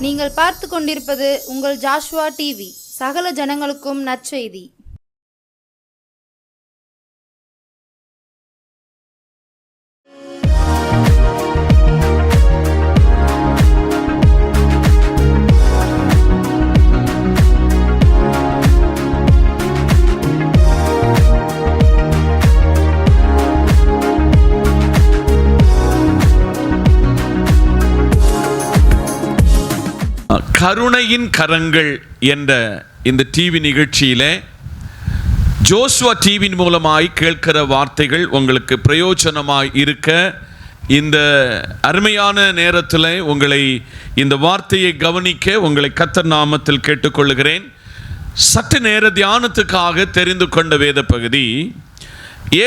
நீங்கள் பார்த்து கொண்டிருப்பது உங்கள் ஜாஷுவா டிவி. சகல ஜனங்களுக்கும் நற்செய்தி. கருணையின் கரங்கள் என்ற இந்த டிவி நிகழ்ச்சியிலே ஜோசுவா டிவியின் மூலமாய் கேட்கிற வார்த்தைகள் உங்களுக்கு பிரயோஜனமாய் இருக்க இந்த அருமையான நேரத்தில் உங்களை இந்த வார்த்தையை கவனிக்க உங்களை கர்த்தர் நாமத்தில் கேட்டுக்கொள்கிறேன். சற்று நேர தியானத்துக்காக தெரிந்து கொண்ட வேத பகுதி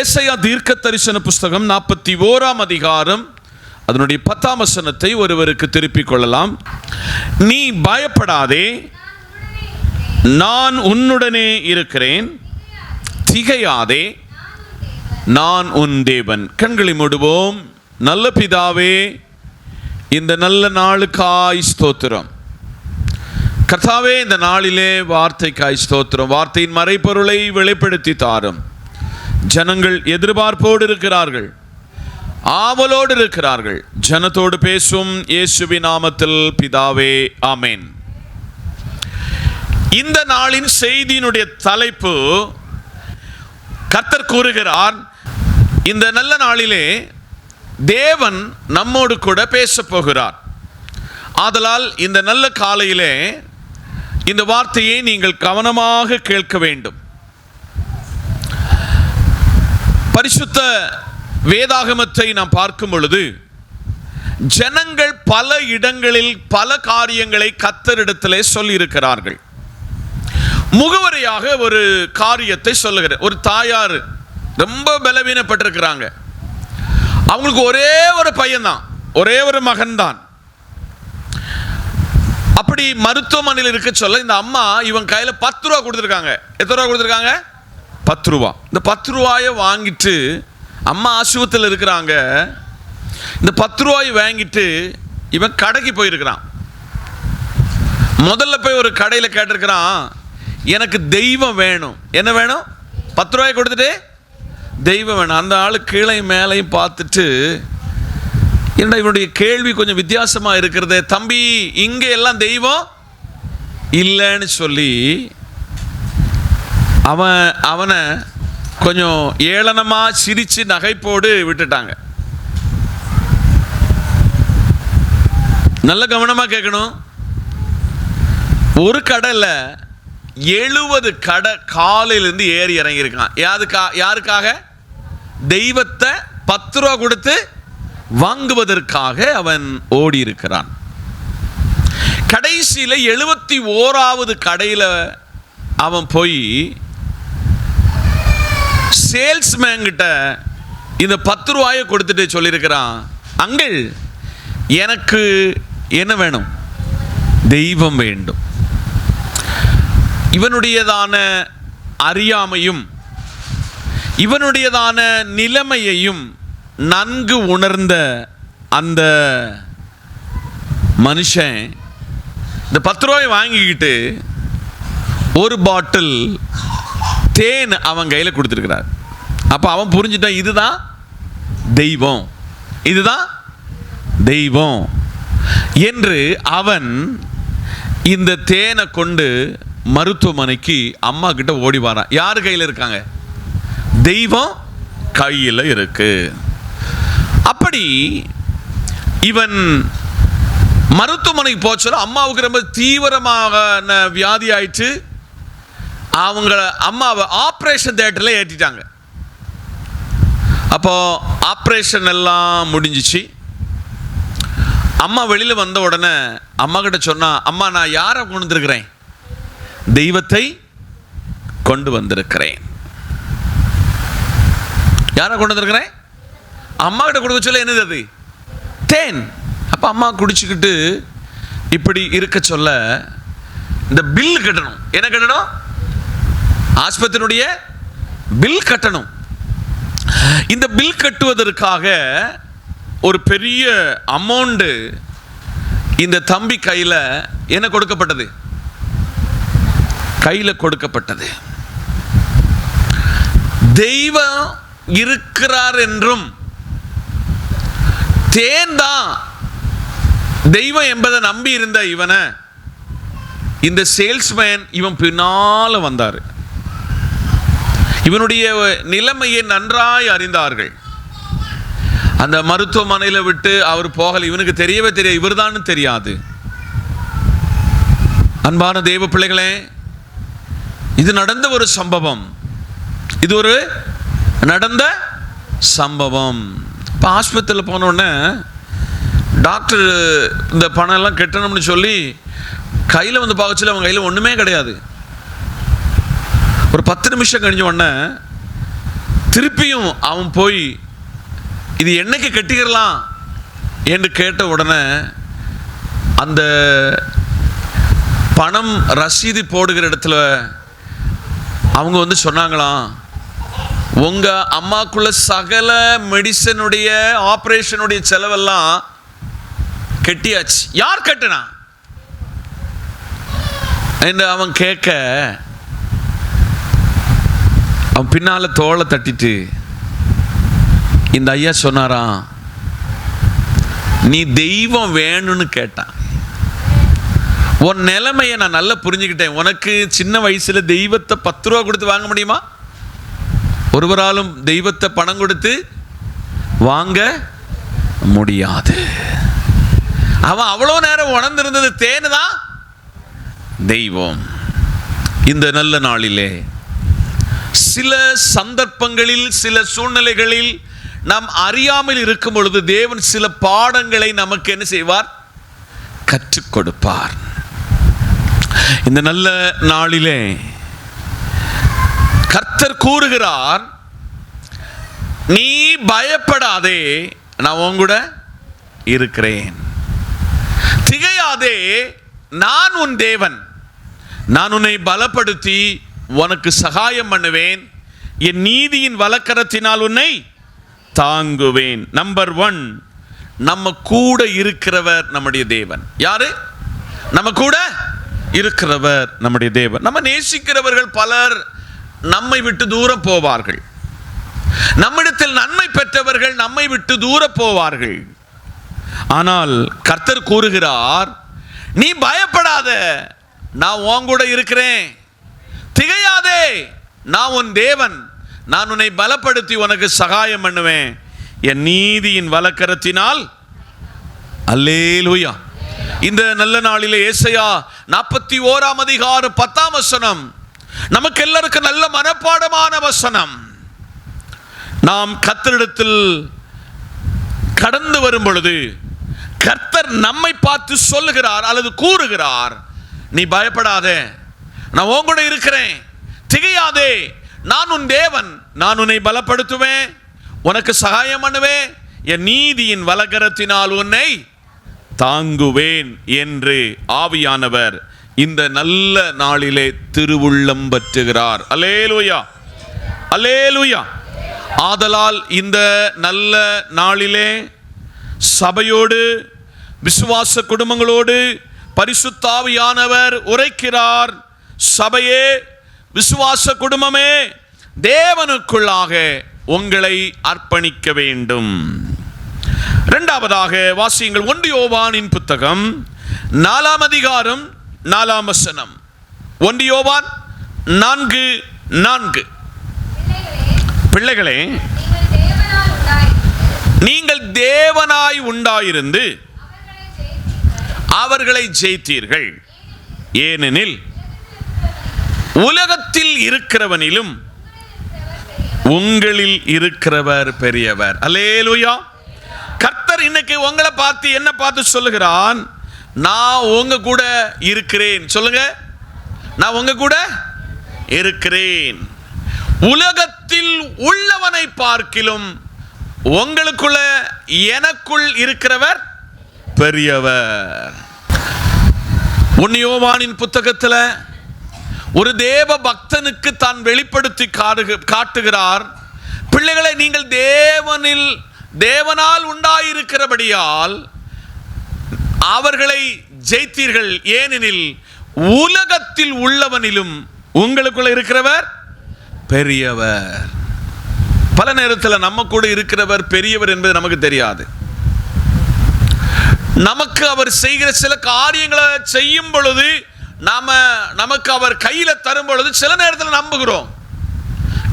ஏசாயா தீர்க்க தரிசன புஸ்தகம் 41ஆம் அதிகாரம் அதனுடைய 10ஆம் வசனத்தை ஒருவருக்கு திருப்பிக் கொள்ளலாம். நீ பயப்படாதே, நான் உன்னுடனே இருக்கிறேன், திகையாதே, நான் உன் தேவன். கண்களை மூடுவோம். நல்ல பிதாவே, இந்த நல்ல நாளுக்காய் ஸ்தோத்திரம். கர்த்தாவே, இந்த நாளிலே வார்த்தைக்காய் ஸ்தோத்திரம். வார்த்தையின் மறைபொருளை வெளிப்படுத்தி தாரும். ஜனங்கள் எதிர்பார்ப்போடு இருக்கிறார்கள், ஆவலோடு இருக்கிறார்கள். ஜனத்தோடு பேசும் இயேசுவின் நாமத்தில் பிதாவே, ஆமென். இந்த நாளின் செய்தியினுடைய தலைப்பு, கர்த்தர் கூறுகிறார், இந்த நல்ல நாளிலே தேவன் நம்மோடு கூட பேசப் போகிறார். ஆதலால் இந்த நல்ல காலையிலே இந்த வார்த்தையை நீங்கள் கவனமாக கேட்க வேண்டும். பரிசுத்த வேதாகமத்தை நாம் பார்க்கும் பொழுது ஜனங்கள் பல இடங்களில் பல காரியங்களை கர்த்தரிடத்திலே சொல்லியிருக்கிறார்கள். முகவரியாக ஒரு காரியத்தை சொல்லுகிற ஒரு தாயார் ரொம்ப பலவீனப்பட்டிருக்கிறாங்க. அவங்களுக்கு ஒரே ஒரு பையன்தான், ஒரே ஒரு மகன்தான். அப்படி மருத்துவமனையில் இருக்க சொல்ல இந்த அம்மா இவன் கையில் 10 ரூபா கொடுத்துருக்காங்க. எத்தனை ரூபா கொடுத்துருக்காங்க? 10 ரூபா. இந்த 10 ரூபாயை வாங்கிட்டு அம்மா ஆஸ்பத்திரியில் இருக்கிறாங்க. இந்த 10 ரூபாய் வாங்கிட்டு இவன் கடைக்கு போயிருக்கிறான். முதல்ல போய் ஒரு கடையில் கேட்டிருக்கிறான், எனக்கு தெய்வம் வேணும். என்ன வேணும்? 10 ரூபாய் கொடுத்துட்டு தெய்வம் வேணும். அந்த ஆள் கீழே மேலையும் பார்த்துட்டு, என்னடா இவனுடைய கேள்வி கொஞ்சம் வித்தியாசமாக இருக்கிறதே, தம்பி இங்கே எல்லாம் தெய்வம் இல்லைன்னு சொல்லி அவனை கொஞ்சம் ஏளனமாக சிரித்து நகைப்போடு விட்டுட்டாங்க. நல்ல கவனமாக கேட்கணும். ஒரு கடையில் 70 கடை காலையிலேருந்து ஏறி இறங்கியிருக்கான். யாருக்காக? தெய்வத்தை 10 ரூபா கொடுத்து வாங்குவதற்காக அவன் ஓடி இருக்கிறான். கடைசியில் 71வது கடையில் அவன் போய் சேல்ஸ்மேன் கிட்ட இந்த 10 ரூபாயை கொடுத்துட்டு சொல்லியிருக்கிறான், அங்கிள் எனக்கு என்ன வேணும்? தெய்வம் வேண்டும். இவனுடையதான அறியாமையும் இவனுடையதான நிலைமையையும் நன்கு உணர்ந்த அந்த மனுஷன் இந்த 10 ரூபாயை வாங்கிக்கிட்டு ஒரு பாட்டில் தேன் அவன் கையில் கொடுத்துருக்கிறார். அப்போ அவன் புரிஞ்சுட்டான், இதுதான் தெய்வம், இதுதான் தெய்வம் என்று அவன் இந்த தேனை கொண்டு மருத்துவமனைக்கு அம்மா கிட்ட ஓடி வரான். யார் கையில் இருக்காங்க? தெய்வம் கையில் இருக்கு. அப்படி இவன் மருத்துவமனைக்கு போச்சல அம்மாவுக்கு ரொம்ப தீவிரமான வியாதி ஆயிடுச்சு. அவங்கள அம்மாவை ஆப்ரேஷன் தியேட்டரில் ஏற்றிட்டாங்க. அப்போ ஆப்ரேஷன் எல்லாம் முடிஞ்சிச்சு. அம்மா வெளியில் வந்த உடனே அம்மா கிட்ட சொன்னா, அம்மா நான் யாரை கொண்டு வந்திருக்கிறேன்? தெய்வத்தை கொண்டு வந்திருக்கிறேன். யாரை கொண்டு வந்திருக்கிறேன்? அம்மா கிட்ட கொடுக்க சொல்ல, என்னது அது? தேன். அப்போ அம்மா குடிச்சுக்கிட்டு இப்படி இருக்க சொல்ல, இந்த பில் கட்டணும். என்ன கட்டணும்? ஆஸ்பத்திரியுடைய பில் கட்டணும். இந்த பில் கட்டுவதற்காக ஒரு பெரிய அமௌண்ட் இந்த தம்பி கையில என்ன கொடுக்கப்பட்டது? கையில கொடுக்கப்பட்டது. தெய்வம் இருக்கிறார் என்றும் தேன் தான் தெய்வம் என்பதை நம்பி இருந்த இவனை இந்த சேல்ஸ்மேன் இவன் பின்னால வந்தார். இவனுடைய நிலைமையை நன்றாய் அறிந்தார்கள். அந்த மருத்துவமனையில் விட்டு அவர் போகல. இவனுக்கு தெரியவே தெரியாது, இவர்தான் தெரியாது. அன்பான தேவ பிள்ளைகளே, இது நடந்த ஒரு சம்பவம். இது ஒரு நடந்த சம்பவம். இப்போ ஆஸ்பத்திரியில் போனோடனே டாக்டர் இந்த பணம் எல்லாம் கட்டணும்னு சொல்லி கையில் வந்து பார்க்க சொல்லி அவங்க கையில் ஒன்றுமே கிடையாது. ஒரு 10 நிமிஷம் கழிஞ்ச உடனே திருப்பியும் அவன் போய் இது என்னைக்கு கட்டிக்கிறலாம் என்று கேட்ட உடனே அந்த பணம் ரசீது போடுகிற இடத்துல அவங்க வந்து சொன்னாங்களாம், உங்க அம்மாக்குள்ள சகல மெடிசனுடைய ஆபரேஷனுடைய செலவெல்லாம் கட்டியாச்சு. யார் கட்டினா என்று அவன் கேட்க, அவன் பின்னால தோளை தட்டிட்டு இந்த ஐயா சொன்னாராம், நீ தெய்வம் வேணும்னு கேட்டான். உன் நிலைமையை நான் நல்லா புரிஞ்சுக்கிட்டேன். உனக்கு சின்ன வயசுல தெய்வத்தை 10 ரூபா கொடுத்து வாங்க முடியுமா? ஒருவராலும் தெய்வத்தை பணம் கொடுத்து வாங்க முடியாது. அவன் அவ்வளோ நேரம் உணர்ந்திருந்தது தேனு தான் தெய்வம். இந்த நல்ல நாளிலே சில சந்தர்ப்பங்களில் சில சூழ்நிலைகளில் நாம் அறியாமல் இருக்கும் பொழுது தேவன் சில பாடங்களை நமக்கு என்ன செய்வார்? கற்றுக் கொடுப்பார். இந்த நல்ல நாளிலே கர்த்தர் கூறுகிறார், நீ பயப்படாதே, நான் உன் கூட இருக்கிறேன். திகையாதே, நான் உன் தேவன். நான் உன்னை பலப்படுத்தி உனக்கு சகாயம் பண்ணுவேன். என் நீதியின் வலக்கரத்தினால் உன்னை தாங்குவேன். நம்பர் 1, நம்ம கூட இருக்கிறவர் நம்முடைய தேவன். யாரு? நம்ம கூட இருக்கிறவர் நம்முடைய தேவன். நம்ம நேசிக்கிறவர்கள் பலர் நம்மை விட்டு தூரம் போவார்கள். நம்மிடத்தில் நன்மை பெற்றவர்கள் நம்மை விட்டு தூர போவார்கள். ஆனால் கர்த்தர் கூறுகிறார், நீ பயப்படாத, நான் உன் கூட இருக்கிறேன். திகையாதே, நான் உன் தேவன். நான் உன்னை பலப்படுத்தி உனக்கு சகாயம் பண்ணுவேன். என் நீதியின் வலக்கரத்தினால். அல்லேலூயா. இந்த நல்ல நாளிலே ஏசாயா 41ஆம் அதிகாரம் 10ஆம் வசனம் நமக்கு எல்லாருக்கும் நல்ல மனப்பாடமான வசனம். நாம் கர்த்தரிடத்தில் கடந்து வரும் பொழுது கர்த்தர் நம்மை பார்த்து சொல்லுகிறார் அல்லது கூறுகிறார், நீ பயப்படாதே, நான் உன் கூட இருக்கிறேன். திகையாதே, நான் உன் தேவன். நான் உன்னை பலப்படுத்துவேன், உனக்கு சகாயம் பண்ணுவேன். என் நீதியின் வலக்கரத்தினால் உன்னை தாங்குவேன் என்று ஆவியானவர் இந்த நல்ல நாளிலே திருவுள்ளம் பற்றுகிறார். அல்லேலூயா, அல்லேலூயா. ஆதலால் இந்த நல்ல நாளிலே சபையோடு விசுவாச குடும்பங்களோடு பரிசுத்த ஆவியானவர் உரைக்கிறார். சபையே, விசுவாச குடும்பமே, தேவனுக்குள்ளாக உங்களை அர்ப்பணிக்க வேண்டும். இரண்டாவதாக வாசியுங்கள் 1 யோவானின் புத்தகம் 4ஆம் அதிகாரம் 4ஆம் வசனம். 1 யோவான் 4:4. பிள்ளைகளே, நீங்கள் தேவனாய் உண்டாயிருந்து அவர்களை ஜெயித்தீர்கள். ஏனெனில் உலகத்தில் இருக்கிறவனிலும் உங்களில் இருக்கிறவர் பெரியவர். அல்லேலூயா. கர்த்தர் இன்னைக்கு உங்களை பார்த்து என்ன பார்த்து சொல்லுகிறான்? நான் உங்க கூட இருக்கிறேன். சொல்லுங்க, நான் உங்க கூட இருக்கிறேன். உலகத்தில் உள்ளவனை பார்க்கிலும் உங்களுக்குள்ள எனக்குள் இருக்கிறவர் பெரியவர். 1 யோவானின் புத்தகத்தில் ஒரு தேவ பக்தனுக்கு தான் வெளிப்படுத்தி காட்டுகிறார். பிள்ளைகளை, நீங்கள் தேவனால் உண்டாயிருக்கிறபடியால் அவர்களை ஜெயித்தீர்கள். ஏனெனில் உலகத்தில் உள்ளவனிலும் உங்களுக்குள்ள இருக்கிறவர் பெரியவர். பல நேரத்தில் நம்ம கூட இருக்கிறவர் பெரியவர் என்பது நமக்கு தெரியாது. நமக்கு அவர் செய்கிற சில காரியங்களை செய்யும் பொழுது நமக்கு அவர் கையில தரும் பொழுது சில நேரத்தில் நம்புகிறோம்.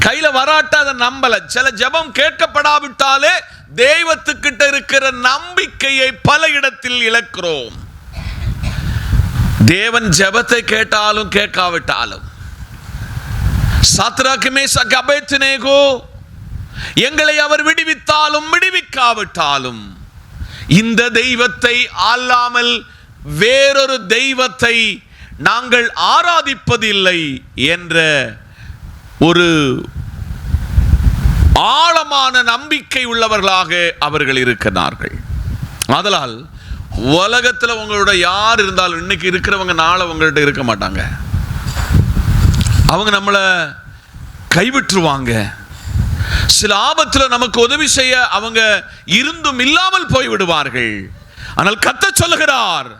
கையில வராட்ட அதை நம்பல. சில ஜெபம் கேட்கப்படாவிட்டாலே தெய்வத்துக்கிட்ட இருக்கிற நம்பிக்கையை பல இடத்தில் இழக்கிறோம். தேவன் ஜெபத்தை கேட்டாலும் கேட்காவிட்டாலும், சாத்ராக் மேஷாக் அபேத்நேகோ எங்களை அவர் விடுவித்தாலும் விடுவிக்காவிட்டாலும் இந்த தெய்வத்தை அல்லாமல் வேறொரு தெய்வத்தை நாங்கள் ஆராதிப்பதில்லை என்ற ஒரு ஆழமான நம்பிக்கை உள்ளவர்களாக அவர்கள் இருக்கிறார்கள். ஆதலால் உலகத்தில் உங்களோட யார் இருந்தாலும் இன்னைக்கு இருக்கிறவங்க நாளை உங்கள்கிட்ட இருக்க மாட்டாங்க. அவங்க நம்மளை கைவிட்டுருவாங்க. சில ஆபத்தில் நமக்கு உதவி செய்ய அவங்க இருந்தும் இல்லாமல் போய்விடுவார்கள். ஆனால் கர்த்தர் சொல்லுகிறார்,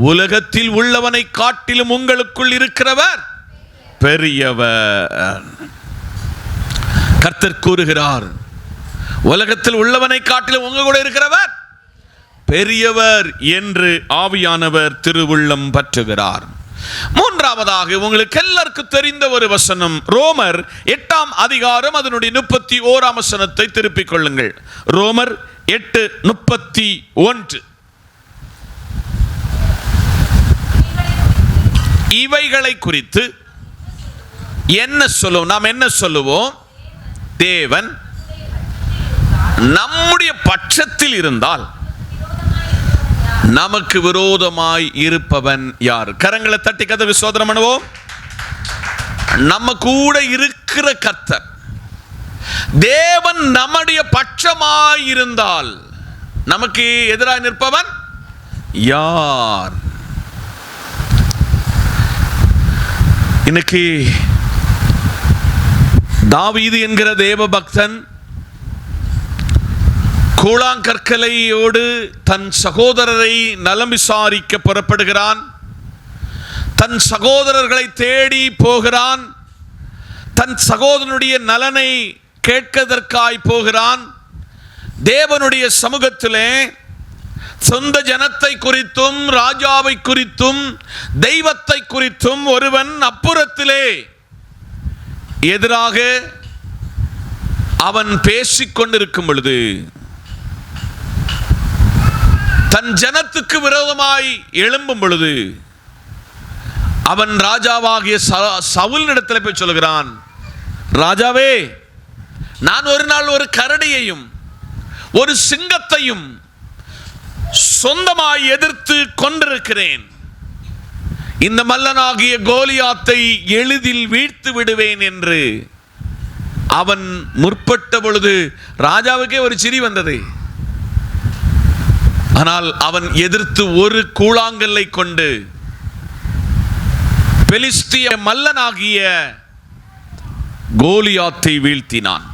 உலகத்தில் உள்ளவனை காட்டிலும் உங்களுக்குள் இருக்கிறவர் பெரியவர். கர்த்தர் கூறுகிறார், உலகத்தில் உள்ளவனை காட்டிலும் உங்க கூட இருக்கிறவர் பெரியவர் என்று ஆவியானவர் திருவுள்ளம் பற்றுகிறார். மூன்றாவதாக உங்களுக்கு எல்லாருக்கும் தெரிந்த ஒரு வசனம், ரோமர் 8ஆம் அதிகாரம் அதனுடைய 31ஆம் வசனத்தை திருப்பிக் கொள்ளுங்கள். ரோமர் 8:31. இவைகளை குறித்து என்ன சொல்லுவோம்? நாம் என்ன சொல்லுவோம்? தேவன் நம்முடைய பட்சத்தில் இருந்தால் நமக்கு விரோதமாய் இருப்பவன் யார்? கரங்களை தட்டி கர்த்தருக்கு ஸ்தோத்திரம் பண்ணுவோம். நம்ம கூட இருக்கிற கர்த்தர் தேவன் நம்முடைய பட்சமாய் இருந்தால் நமக்கு எதிராக நிற்பவன் யார்? இன்னைக்கு தாவீது என்கிற தேவ பக்தன் கூழாங்கற்களையோடு தன் சகோதரரை நலம் விசாரிக்க புறப்படுகிறான். தன் சகோதரர்களை தேடி போகிறான். தன் சகோதரனுடைய நலனை கேட்கதற்காய் போகிறான். தேவனுடைய சமூகத்திலே சொந்த ஜனத்தை குறித்தும் ராஜாவை குறித்தும் தெய்வத்தை குறித்தும் ஒருவன் அப்புறத்திலே எதிராக அவன் பேசிக் கொண்டிருக்கும் பொழுது, தன் ஜனத்துக்கு விரோதமாய் எழும்பும் பொழுது, அவன் ராஜாவாகிய சவுலினிடத்தில் போய் சொல்கிறான், ராஜாவே, நான் ஒரு நாள் ஒரு கரடியையும் ஒரு சிங்கத்தையும் சொந்தமாய் எதிர்த்து கொண்டிருக்கிறேன். இந்த மல்லனாகிய கோலியாத்தை எளிதில் வீழ்த்து விடுவேன் என்று அவன் முற்பட்ட பொழுது ராஜாவுக்கே ஒரு சிரி வந்தது. ஆனால் அவன் எதிர்த்து ஒரு கூழாங்கல்லை கொண்டு பெலிஸ்திய மல்லனாகிய கோலியாத்தை வீழ்த்தினான்.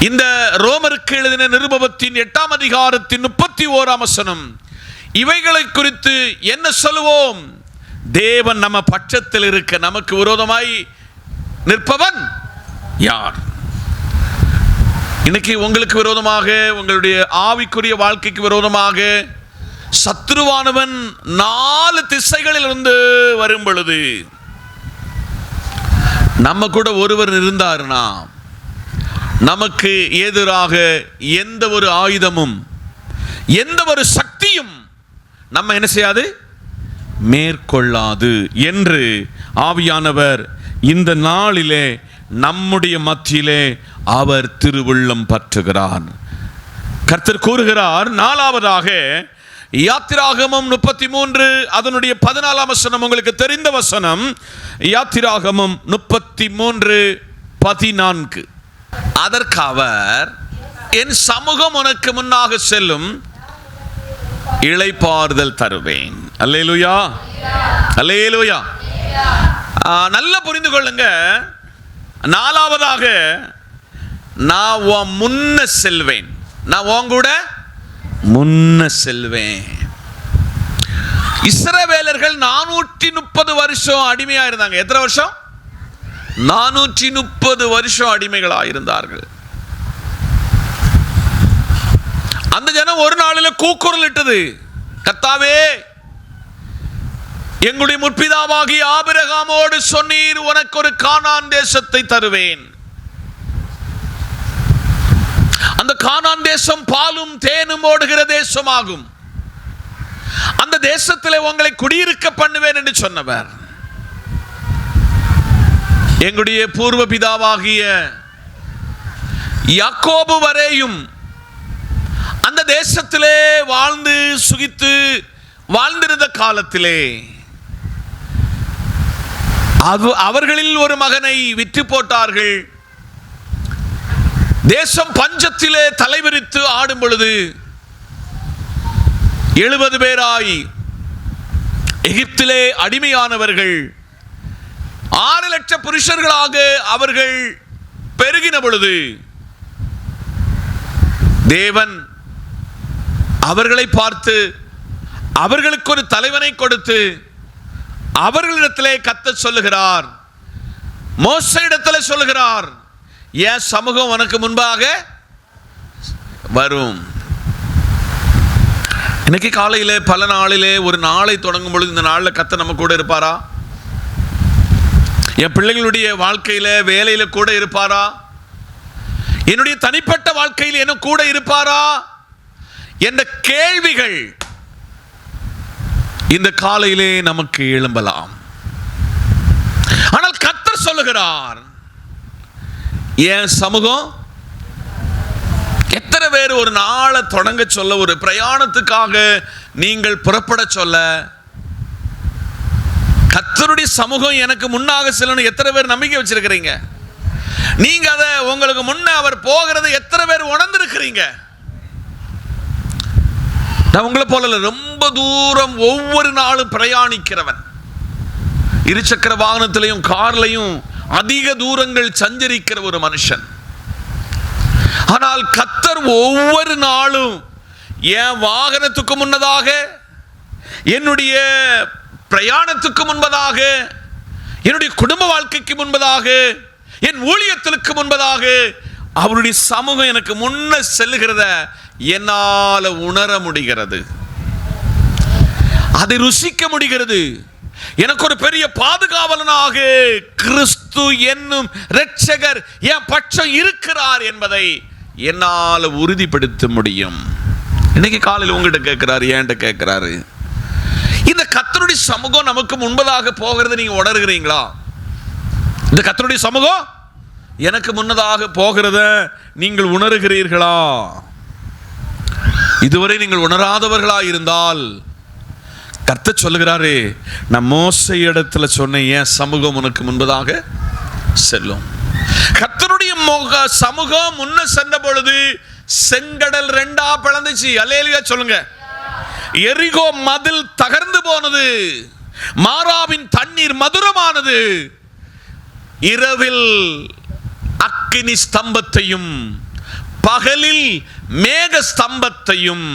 இந்த ரோமருக்கு எழுதின நிருபத்தின் 8ஆம் அதிகாரத்தின் 31ஆம் வசனம், இவைகளை குறித்து என்ன சொல்லுவோம்? தேவன் நம்ம பட்சத்தில் இருக்க நமக்கு விரோதமாய் நிற்பவன் யார்? இன்னைக்கு உங்களுக்கு விரோதமாக, உங்களுடைய ஆவிக்குரிய வாழ்க்கைக்கு விரோதமாக சத்ருவானவன் 4 திசைகளில் இருந்து வரும் பொழுது, நம்ம கூட ஒருவர் இருந்தார்னா நமக்கு எதிராக எந்த ஒரு ஆயுதமும் எந்த ஒரு சக்தியும் நம்ம என்ன செய்யாது, மேற்கொள்ளாது என்று ஆவியானவர் இந்த நாளிலே நம்முடைய மத்தியிலே அவர் திருவுள்ளம் பற்றுகிறார். கர்த்தர் கூறுகிறார், நாலாவதாக யாத்திராகமம் 33 அதனுடைய 14ஆம் வசனம் உங்களுக்கு தெரிந்த வசனம். யாத்திராகமம் 33:14. அதற்கு அவர், என் சமூகம் உனக்கு முன்னாக செல்லும், இளைப்பாறுதல் தருவேன். அல்லேலூயா, அல்லேலூயா. நல்லா புரிந்து கொள்ளுங்க. நாலாவதாக, நான் உன் முன்ன செல்வேன். நான் உன் கூட முன்ன செல்வேன். இஸ்ரவேலர்கள் 430 வருஷம் அடிமையா இருந்தாங்க. எத்தனை வருஷம்? 430 வருஷம் அடிமைகளா இருந்தார்கள். அந்த ஜனம் ஒரு நாளில் கூக்குரல் இட்டது, கர்த்தாவே, எங்களுடைய முற்பிதாவாகிய ஆபிரகாமோடு சொன்னீர், உனக்கு ஒரு கானான் தேசத்தை தருவேன். அந்த கானான் தேசம் பாலும் தேனும் ஓடுகிற தேசமாகும். அந்த தேசத்தில் உங்களை குடியிருக்க பண்ணுவேன் என்று சொன்னவர், எங்களுடைய பூர்வ பிதாவாகிய யாக்கோபு வரையும் அந்த தேசத்திலே வாழ்ந்து சுகித்து வாழ்ந்திருந்த காலத்திலே அவர்களில் ஒரு மகனை விற்று போட்டார்கள். தேசம் பஞ்சத்திலே தலைவிரித்து ஆடும் பொழுது 70 பேராய் எகிப்திலே அடிமையானவர்கள் 6 லட்சம் புருஷர்களாக அவர்கள் பெருகின பொழுது தேவன் அவர்களை பார்த்து அவர்களுக்கு ஒரு தலைவனை கொடுத்து அவர்களிடத்திலே கர்த்தர் சொல்லுகிறார், மோசேயிடத்திலே சொல்லுகிறார், என் சமூகம் உனக்கு முன்பாக வரும். இன்னைக்கு காலையிலே பல நாளிலே ஒரு நாளை தொடங்கும் பொழுது இந்த நாளில் கர்த்தர் நம்ம கூட இருப்பாரா? என் பிள்ளைகளுடைய வாழ்க்கையில வேலையில கூட இருப்பாரா? என்னுடைய தனிப்பட்ட வாழ்க்கையில் என்ன கூட இருப்பாரா என்ற கேள்விகள் இந்த காலையிலே நமக்கு எழும்பலாம். ஆனால் கர்த்தர் சொல்லுகிறார், என் சமூகம். எத்தனை பேர் ஒரு நாளை தொடங்க சொல்ல, ஒரு பிரயாணத்துக்காக நீங்கள் புறப்பட சொல்ல, கர்த்தருடைய சமூகம் எனக்கு முன்னாக செல்லணும் எத்தனை பேர் நம்பிக்கை வச்சிருக்கிறீங்க? நீங்க அதை உங்களுக்கு முன்ன அவர் போகிறது எத்தனை பேர் உணர்ந்திருக்கிறீங்க? நான் உங்களை போல ரொம்ப தூரம் ஒவ்வொரு நாளும் பிரயாணிக்கிறவன், இருசக்கர வாகனத்திலையும் கார்லையும் அதிக தூரங்கள் சஞ்சரிக்கிற ஒரு மனுஷன். ஆனால் கர்த்தர் ஒவ்வொரு நாளும் என் வாகனத்துக்கு முன்னதாக, என்னுடைய பிரயாணத்துக்கு முன்பதாக, என்னுடைய குடும்ப வாழ்க்கைக்கு முன்பதாக, என் ஊழியத்திற்கு முன்பதாக அவருடைய சமூகம் எனக்கு முன்ன செல்லுகிறத என்னால் உணர முடிகிறது, அதை ருசிக்க முடிகிறது. எனக்கு ஒரு பெரிய பாதுகாவலனாக கிறிஸ்து என்னும் இரட்சகர் என் பட்சம் இருக்கிறார் என்பதை என்னால் உறுதிப்படுத்த முடியும். இன்னைக்கு காலையில் உங்ககிட்ட கேட்கிறாரு, ஏன்ட்ட கேட்கிறாரு, இந்த கர்த்தருடைய சமூகம் நமக்கு முன்பதாக போகிறது நீங்க உணர்கிறீங்களா? இந்த கர்த்தருடைய சமூகம் எனக்கு முன்னதாக போகிறத நீங்கள் உணர்கிறீர்களா? இதுவரை நீங்கள் உணராதவர்களா இருந்தால் கர்த்தர் சொல்லுகிறாரு, நான் மோசே இடத்துல சொன்ன என் சமூகம் உனக்கு முன்பதாக செல்லும். கர்த்தருடைய சமூகம் முன்ன சென்ற பொழுது செங்கடல் 2ஆ பிளந்துச்சு. அல்லேலூயா சொல்லுங்க. எரிகோ மதில் தகர்ந்து போனது, மாராவின் தண்ணீர் மதுரமானது. இரவில் அக்கினி ஸ்தம்பத்தையும் பகலில் மேக ஸ்தம்பத்தையும்,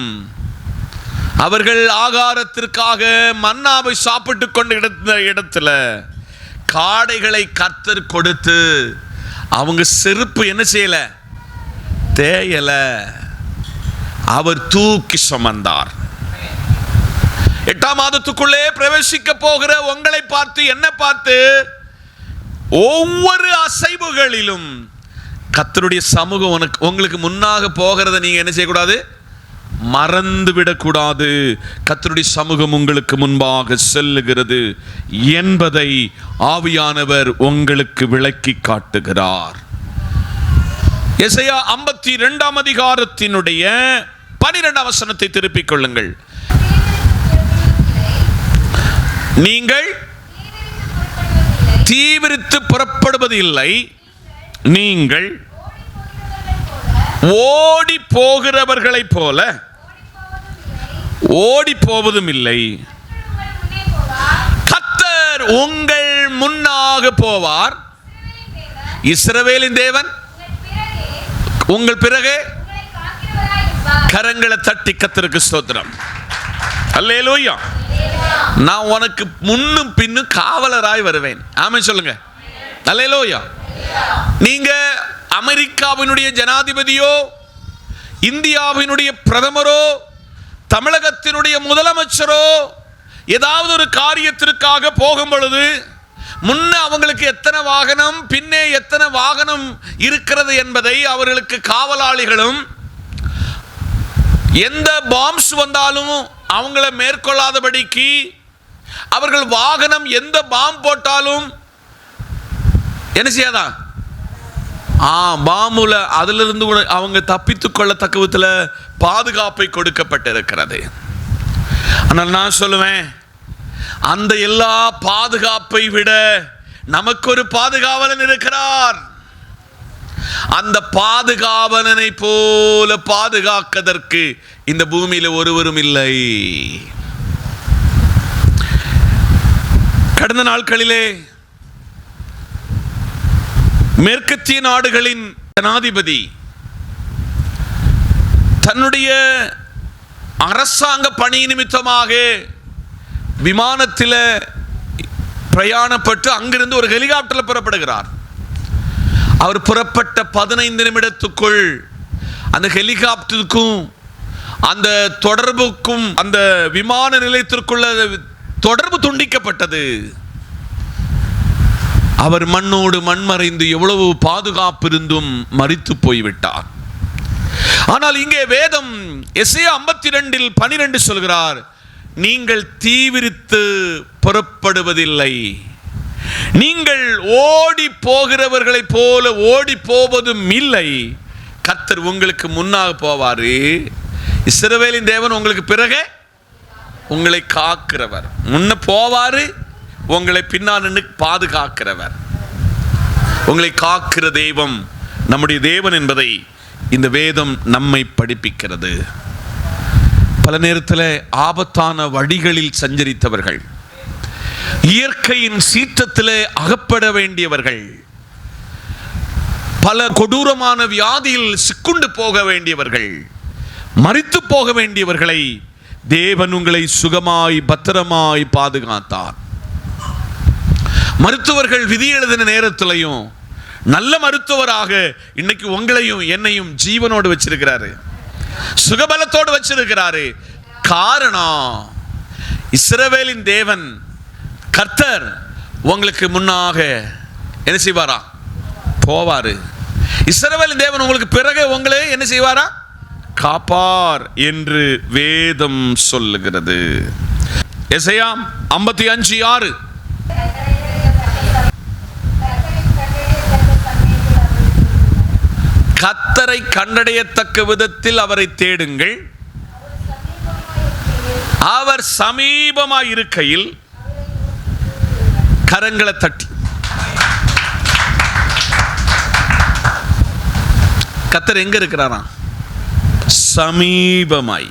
அவர்கள் ஆகாரத்திற்காக மன்னாவை சாப்பிட்டு கொண்டு இடத்துல காடைகளை கர்த்தர் கொடுத்து அவங்க செருப்பு என்ன செய்யல, தேயல, அவர் தூக்கி சுமந்தார். 8ஆம் மாதத்துக்குள்ளே பிரவேசிக்க போகிற உங்களை பார்த்து, என்ன பார்த்து, ஒவ்வொரு அசைவுகளிலும் கர்த்தருடைய சமூகம் உங்களுக்கு முன்னாக போகிறத நீங்க என்ன செய்யக்கூடாது, மறந்து விடக்கூடாது. கர்த்தருடைய சமூகம் உங்களுக்கு முன்பாக செல்லுகிறது என்பதை ஆவியானவர் உங்களுக்கு விளக்கி காட்டுகிறார். எசையா 52ஆம் அதிகாரத்தினுடைய 12ஆம் வசனத்தை திருப்பிக் கொள்ளுங்கள். நீங்கள் தீவிரித்து புறப்படுவது இல்லை, நீங்கள் ஓடி போகிறவர்களைப் போல ஓடி போவதும் இல்லை. கர்த்தர் உங்கள் முன்னாக போவார். இஸ்ரவேலின் தேவன் உங்கள் பிறகு கரங்களை தட்டி கர்த்தருக்கு ஸ்தோத்திரம். அல்லேலூயா. நான் உனக்கு முன்னும் பின்னும் காவலராய் வருவேன். ஆமென் சொல்லுங்க. அல்லேலூயா. நீங்க அமெரிக்காவினுடைய ஜனாதிபதியோ, இந்தியாவினுடைய பிரதமரோ, தமிழகத்தினுடைய முதலமைச்சரோ ஏதாவது ஒரு காரியத்திற்காக போகும் பொழுது முன்ன அவங்களுக்கு எத்தனை வாகனம், பின்னே எத்தனை வாகனம் இருக்கிறது என்பதை அவர்களுக்கு காவலாளிகளும், எந்த பாம்ஸ் வந்தாலும் அவங்கள மேற்கொள்ளாதபடிக்கு அவர்கள் வாகனம் எந்த பாம் போட்டாலும் என்ன செய்யாதா, பாமுல அதிலிருந்து அவங்க தப்பித்துக் கொள்ளத்தக்க விதத்தில் பாதுகாப்பை கொடுக்கப்பட்டிருக்கிறது. ஆனால் நான் சொல்லுவேன், அந்த எல்லா பாதுகாப்பை விட நமக்கு ஒரு பாதுகாவலன் இருக்கிறார். அந்த பாதுகாவலனை போல பாதுகாக்கதற்கு இந்த பூமியில ஒருவரும் இல்லை. கடந்த நாட்களிலே மேற்கத்திய நாடுகளின் ஜனாதிபதி தன்னுடைய அரசாங்க பணி நிமித்தமாக விமானத்தில் பிரயாணப்பட்டு அங்கிருந்து ஒரு ஹெலிகாப்டரில் புறப்படுகிறார். அவர் புறப்பட்ட 15 நிமிடத்துக்குள் அந்த ஹெலிகாப்டருக்கும் அந்த தொடர்புக்கும் அந்த விமான நிலையத்திற்குள்ள தொடர்பு துண்டிக்கப்பட்டது. அவர் மண்ணோடு மண்மறைந்து எவ்வளவு பாதுகாப்பு இருந்தும் மரித்து போய்விட்டார். ஆனால் இங்கே வேதம் எசேயா 52:12 சொல்கிறார், நீங்கள் தீவிரித்து புறப்படுவதில்லை, நீங்கள் ஓடி போகிறவர்களைப் போல ஓடி போவதும் இல்லை, கர்த்தர் உங்களுக்கு முன்னாக போவாரு. இஸ்ரவேலின் தேவன் உங்களுக்கு பிறகு உங்களை காக்கிறவர். முன்ன போவாரு, உங்களை பின்னால் நின்று பாதுகாக்கிறவர். உங்களை காக்கிற தெய்வம் நம்முடைய தேவன் என்பதை இந்த வேதம் நம்மை படிப்பிக்கிறது. பல நேரத்தில் ஆபத்தான வழிகளில் சஞ்சரித்தவர்கள், இயற்கையின் சீற்றத்திலே அகப்பட வேண்டியவர்கள், பல கொடூரமான வியாதியில் சிக்குண்டு போக வேண்டியவர்கள், மரித்து போக வேண்டியவர்களை தேவன் உங்களை சுகமாய் பத்திரமாய் பாதுகாத்தார். மருத்துவர்கள் விதி எழுதின நேரத்திலையும் நல்ல மருத்துவராக இன்னைக்கு உங்களையும் என்னையும் ஜீவனோடு வச்சிருக்கிறாரு, சுகபலத்தோடு வச்சிருக்கிறாரு. காரணம், இஸ்ரவேலின் தேவன் கர்த்தர் உங்களுக்கு முன்னாக என்ன செய்வாரா, போவாரு. இஸ்ரவேலின் தேவன் உங்களுக்கு பிறகு உங்களை என்ன செய்வாரா, காப்பார் என்று வேதம் சொல்லுகிறது. எசேயா 55:6 கர்த்தரை கண்டடையத்தக்க விதத்தில் அவரை தேடுங்கள், அவர் சமீபமாய் இருக்கையில் கரங்களை தட்டி. கர்த்தர் எங்க இருக்கிறாராம்? சமீபமாய்.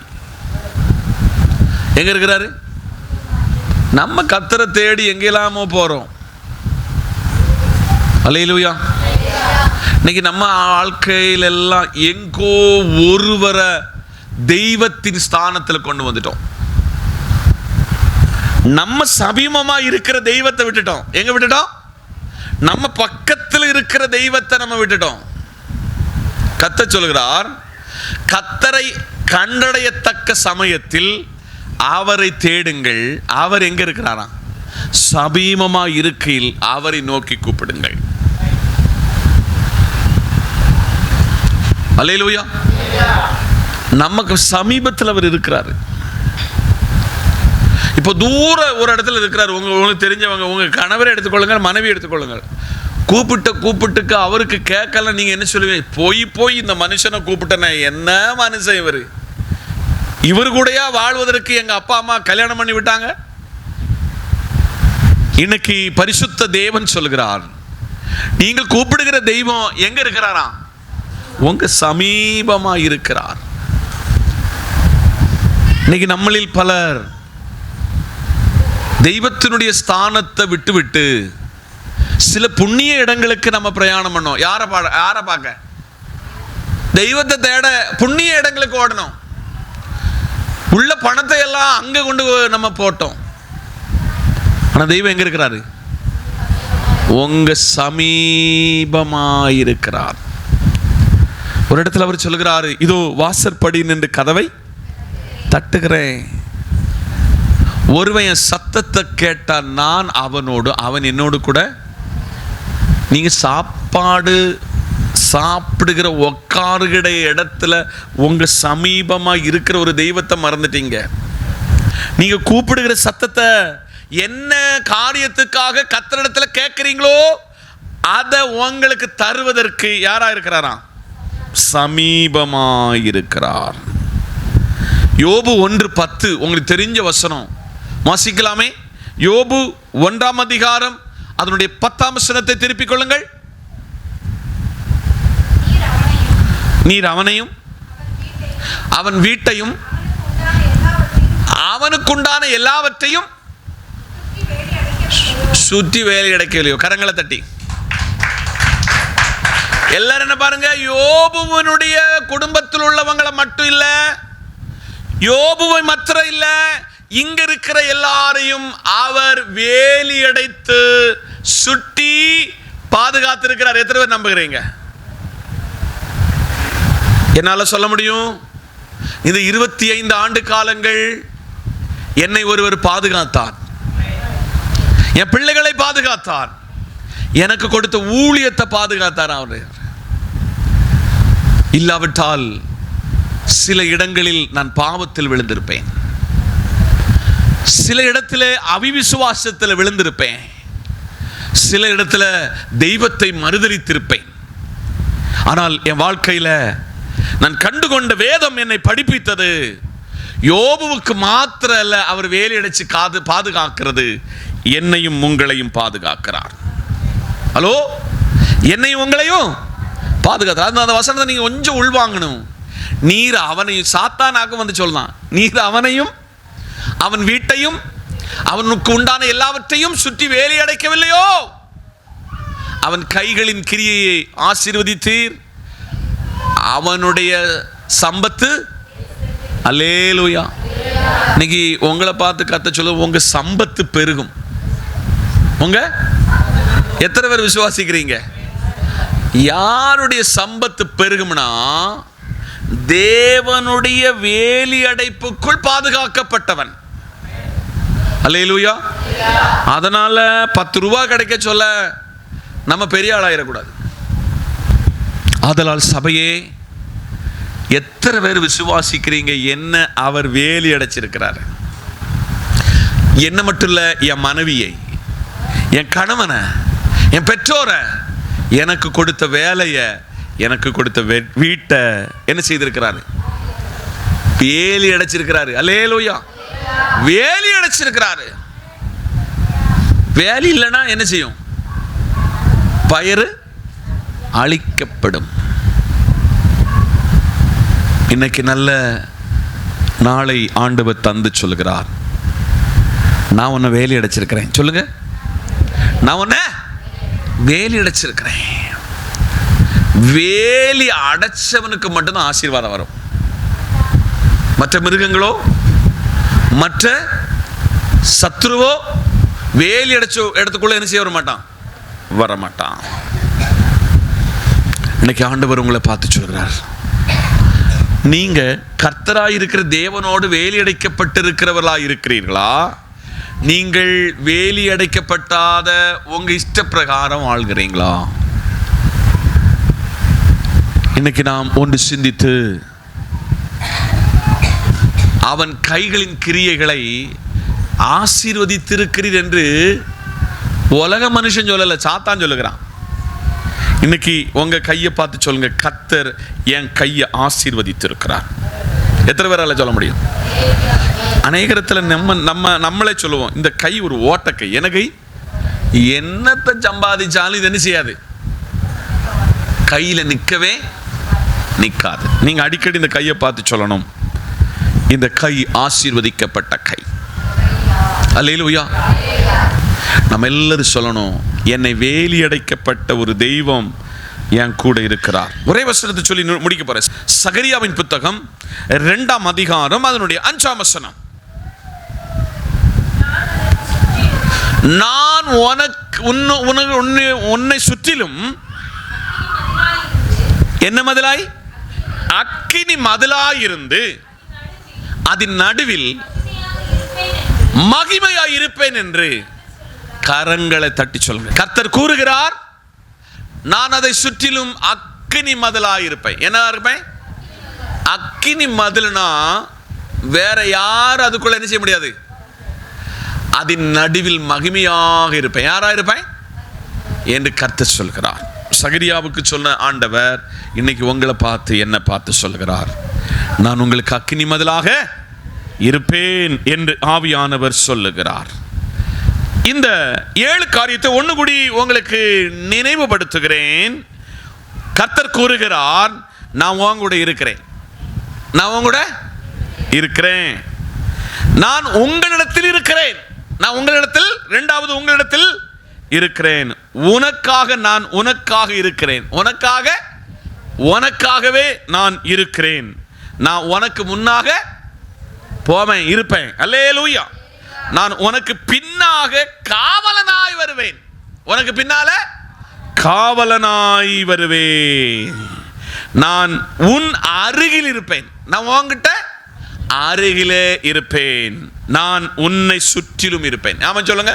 எங்க இருக்கிறாரு? நம்ம கர்த்தரை தேடி எங்கெல்லாமோ போறோம். அல்லேலூயா. இன்னைக்கு நம்ம வாழ்க்கையில எல்லாம் எங்கோ ஒருவரை தெய்வத்தின் ஸ்தானத்தில் கொண்டு வந்துட்டோம். நம்ம சமீபமா இருக்கிற தெய்வத்தை விட்டுட்டோம். எங்க விட்டுட்டோம்? நம்ம பக்கத்தில் இருக்கிற தெய்வத்தை நம்ம விட்டுட்டோம். கர்த்தர் சொல்கிறார், கர்த்தரை கண்டடையத்தக்க சமயத்தில் அவரை தேடுங்கள். அவர் எங்க இருக்கிறாராம்? சமீபமா இருக்கையில் அவரை நோக்கி கூப்பிடுங்கள். அல்லேலூயா. நமக்கு சமீபத்தில் அவர் இருக்கிறாரு. இப்போ தூர ஒரு இடத்துல இருக்கிறாரு. உங்களுக்கு தெரிஞ்சவங்க, உங்க கணவரை எடுத்துக்கொள்ளுங்க, மனைவி எடுத்துக்கொள்ளுங்க. கூப்பிட்டுக்கு அவருக்கு கேட்கல, நீங்க என்ன சொல்லுவீங்க? போய் இந்த மனுஷனை கூப்பிட்டன, என்ன மனுஷன் இவர் கூடயா வாழ்வதற்கு எங்க அப்பா அம்மா கல்யாணம் பண்ணி விட்டாங்க? இன்னைக்கு பரிசுத்த தேவன் சொல்கிறார், நீங்கள் கூப்பிடுகிற தெய்வம் எங்க இருக்கிறாரா? உங்க சமீபமா இருக்கிறார். இன்னைக்கு நம்மளில் பலர் தெய்வத்தினுடைய ஸ்தானத்தை விட்டு சில புண்ணிய இடங்களுக்கு நம்ம பிரயாணம் பண்ணோம். யாரை பார்க்க? தெய்வத்தை தேட புண்ணிய இடங்களுக்கு ஓடணும். உள்ள பணத்தை எல்லாம் அங்க கொண்டு நம்ம போட்டோம். ஆனா தெய்வம் எங்க இருக்கிறாரு? உங்க சமீபமாயிருக்கிறார். ஒரு இடத்துல அவர் சொல்லுகிறாரு, இதோ வாசற்படி நின்று கதவை தட்டுகிறேன். ஒருவன் என் சத்தத்தை கேட்டா நான் அவனோடு, அவன் என்னோடு கூட. நீங்க சாப்பாடு சாப்பிடுகிற உட்காருகிற இடத்துல உங்க சமீபமா இருக்கிற ஒரு தெய்வத்தை மறந்துட்டீங்க. நீங்க கூப்பிடுகிற சத்தத்தை என்ன காரியத்துக்காக கர்த்தரிடத்துல கேட்கிறீங்களோ அதை உங்களுக்கு தருவதற்கு யாரா இருக்கிறாரா? சமீபமா இருக்கிறார். யோபு 1:10 உங்களுக்கு தெரிஞ்ச வசனம், வாசிக்கலாமே? யோபு 1ஆம் அதிகாரம் அதனுடைய 10ஆம் வசனத்தை திருப்பிக் கொள்ளுங்கள். நீர் அவனையும் அவன் வீட்டையும் அவனுக்குண்டான எல்லாவற்றையும் சுற்றி வேலை அடைக்கலையோ? கரங்களை தட்டி எல்லாரும் என்ன பாருங்க, யோபுவனுடைய குடும்பத்தில் உள்ளவங்களை மட்டும் இல்ல, யோபுவை மாத்திரம் இல்ல, இங்க இருக்கிற எல்லாரையும் அவர் வேலி அடைத்து சுட்டி பாதுகாத்திருக்கிறார். எத்தனை பேர் நம்புகிறீங்க? என்னால சொல்ல முடியும், இந்த 25 ஆண்டு காலங்கள் என்னை ஒருவர் பாதுகாத்தார், என் பிள்ளைகளை பாதுகாத்தார், எனக்கு கொடுத்த ஊழியத்தை பாதுகாத்தார். அவர் இல்லாவிட்டால் சில இடங்களில் நான் பாவத்தில் விழுந்திருப்பேன், சில இடத்துல அவிவிசுவாசத்தில் விழுந்திருப்பேன், சில இடத்துல தெய்வத்தை மறுதலித்திருப்பேன். ஆனால் என் வாழ்க்கையில நான் கண்டுகொண்ட வேதம் என்னை படிப்பித்தது, யோபுவுக்கு மாத்திர அல்ல, அவர் வேலி அடைச்சு பாதுகாக்கிறது, என்னையும் உங்களையும் பாதுகாக்கிறார். ஹலோ, என்னையும் உங்களையும் பாதுகாத்தார். அந்த வசனத்தை நீங்க கொஞ்சம் உள்வாங்கணும். நீர் அவனையும், சாத்தானாக வந்து சொல்லலாம், நீர் அவனையும் அவன் வீட்டையும் அவனுக்கு உண்டான எல்லாவற்றையும் சுற்றி வேலி அடைக்கவில்லையோ? அவன் கைகளின் கிரியையை ஆசீர்வதித்தீர், அவனுடைய சம்பத்து. அல்லேலூயா. இன்னைக்கு உங்களை பார்த்து கத்த சொல்ல, உங்க சம்பத்து பெருகும். உங்க எத்தனை பேர் விசுவாசிக்கிறீங்க? யாருடைய சம்பத்து பெருகும்னா, தேவனுடைய வேலி அடைப்புக்குள் பாதுகாக்கப்பட்டவன். அல்லேலூயா. அதனால 10 ரூபாய் கிடைக்க சொல்ல நம்ம பெரிய ஆளாயிடக்கூடாது. ஆதலால் சபையே, எத்தனை பேர் விசுவாசிக்கிறீங்க என்ன அவர் வேலி அடைச்சிருக்கிறார்? என்ன மட்டும் இல்ல, என் மனைவியை, என் கணவனை, என் பெற்றோரை, எனக்கு கொடுத்த வேலையை, எனக்கு கொடுத்த வீட்டை என்ன செய்திருக்கிறாரு? வேலி அடைச்சிருக்கிறாரு. அல்லேலூயா. வேலி அடைச்சிருக்கிறாரு. வேலி இல்லைன்னா என்ன செய்யும்? பயிர் அழிக்கப்படும். இன்னைக்கு நல்ல நாளை ஆண்டவர் தந்து சொல்லுகிறார், நான் உன்னை வேலி அடைச்சிருக்கிறேன். சொல்லுங்க, நான் உன்னை வேலி அடைச்சிருக்கிறேன். வேலி அடைச்சவனுக்கு மட்டும்தான் ஆசீர்வாதம் வரும். மற்ற மிருகங்களோ மற்ற சத்ருவோ வேலி அடைச்ச இடத்துக்குள்ள என்ன செய்ய வர மாட்டான். இன்னைக்கு ஆண்டவர் உங்களை பார்த்து சொல்கிறார், நீங்க கர்த்தராய் இருக்கிற தேவனோடு வேலி அடைக்கப்பட்டிருக்கிறவர்களாய் இருக்கிறீர்களா, நீங்கள் வேலி அடைக்கப்பட்டாத உங்க இஷ்ட பிரகாரம் வாழ்கிறீங்களா? இன்னைக்கு நாம் ஒன்று சிந்தித்து, அவன் கைகளின் கிரியைகளை ஆசீர்வதித்திருக்கிறீர் என்று உலக மனுஷன் சொல்லல, சாத்தான் சொல்லுகிறான். இன்னைக்கு உங்க கையை பார்த்து சொல்லுங்க, கர்த்தர் என் கையை ஆசீர்வதித்திருக்கிறார். எத்தனை பேரால சொல்ல முடியும்? அநேகத்தில் நம்மளே சொல்லுவோம், இந்த கை ஒரு ஓட்டக்கை, என கை என்னத்தை சம்பாதிச்சாலும் இது என்ன செய்யாது, கையில நிற்கவே நிற்காது. நீங்க அடிக்கடி இந்த கையை பார்த்து சொல்லணும், இந்த கை ஆசீர்வதிக்கப்பட்ட கை. அல்லேலூயா. நம்ம எல்லாரும் சொல்லணும், என்னை வேலி அடைக்கப்பட்ட ஒரு தெய்வம் என் கூட இருக்கிறார். ஒரே வசனத்தை சொல்லி முடிக்க போறேன். சகரியாவின் புத்தகம் 2ஆம் அதிகாரம் அதனுடைய 5ஆம் வசனம். நான் உன்னை சுற்றிலும் என்ன மதிலாய்? அக்கினி மதிலாயிருந்து அதன் நடுவில் மகிமையாய் இருப்பேன் என்று கரங்களை தட்டி சொல்லுங்க. கர்த்தர் கூறுகிறார், நான் அதை சுற்றிலும் அக்கினி மதிலாய் இருப்பேன். என்ன இருப்பேன்? அக்கினி மதில்னா வேற யாரும் அதுக்குள்ள என்ன செய்ய முடியாது. அதன் நடுவில் மகிமையாக இருப்பேன். யாரா இருப்பேன் என்று கர்த்தர் சொல்கிறார். சகரியாவுக்கு சொன்ன ஆண்டவர் இன்னைக்கு உங்களை பார்த்து என்ன பார்த்து சொல்கிறார், நான் உங்களுக்கு அக்கினி மதிலாக இருப்பேன் என்று ஆவியானவர் சொல்லுகிறார். இந்த 7 காரியத்தை ஒன்று கூடி உங்களுக்கு நினைவுபடுத்துகிறேன். கர்த்தர் கூறுகிறார், நான் உங்க கூட இருக்கிறேன். நான் உங்க கூட இருக்கிறேன். நான் உங்களிடத்தில் இருக்கிறேன். நான் உங்களிடத்தில், இரண்டாவது உங்களிடத்தில் இருக்கிறேன். உனக்காக நான் உனக்காக இருக்கிறேன். உனக்காகவே நான் இருக்கிறேன். நான் உனக்கு முன்னாக போவேன், இருப்பேன். அல்லேலூயா. நான் உனக்கு பின்னாக காவலனாய் வருவேன். உனக்கு பின்னால காவலனாய் வருவேன். நான் உன் அருகில் இருப்பேன். நான் உன்கிட்ட அருகிலே இருப்பேன். நான் உன்னை சுற்றிலும் இருப்பேன். ஆமா சொல்லுங்க.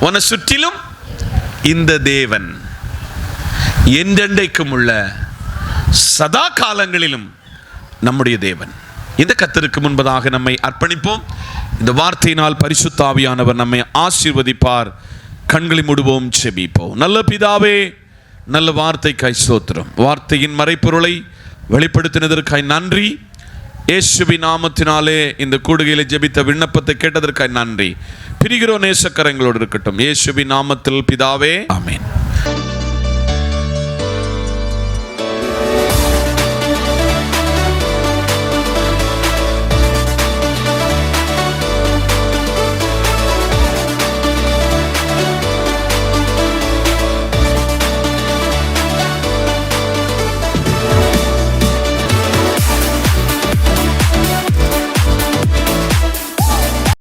உன்னை சுற்றிலும் இந்த தேவன் என்றென்றைக்கும் உள்ள சதா காலங்களிலும் நம்முடைய தேவன். இந்த கர்த்தருக்கு முன்பதாக நம்மை அர்ப்பணிப்போம். இந்த வார்த்தையினால் பரிசுத்த ஆவியானவர் நம்மை ஆசீர்வதிப்பார். கண்களை மூடுவோம், செபிப்போம். நல்ல பிதாவே, நல்ல வார்த்தைக்காய் ஸ்தோத்திரம். வார்த்தையின் மறைப்பொருளை வெளிப்படுத்தினதற்காய் நன்றி. இயேசுவின் நாமத்தினாலே இந்த கூடுகையிலே ஜெபித்த விண்ணப்பத்தை கேட்டதற்காய் நன்றி. பிரிகிறோ நேசக்கரங்களோடு இருக்கட்டும். இயேசுவின் நாமத்தில் பிதாவே, ஆமென்.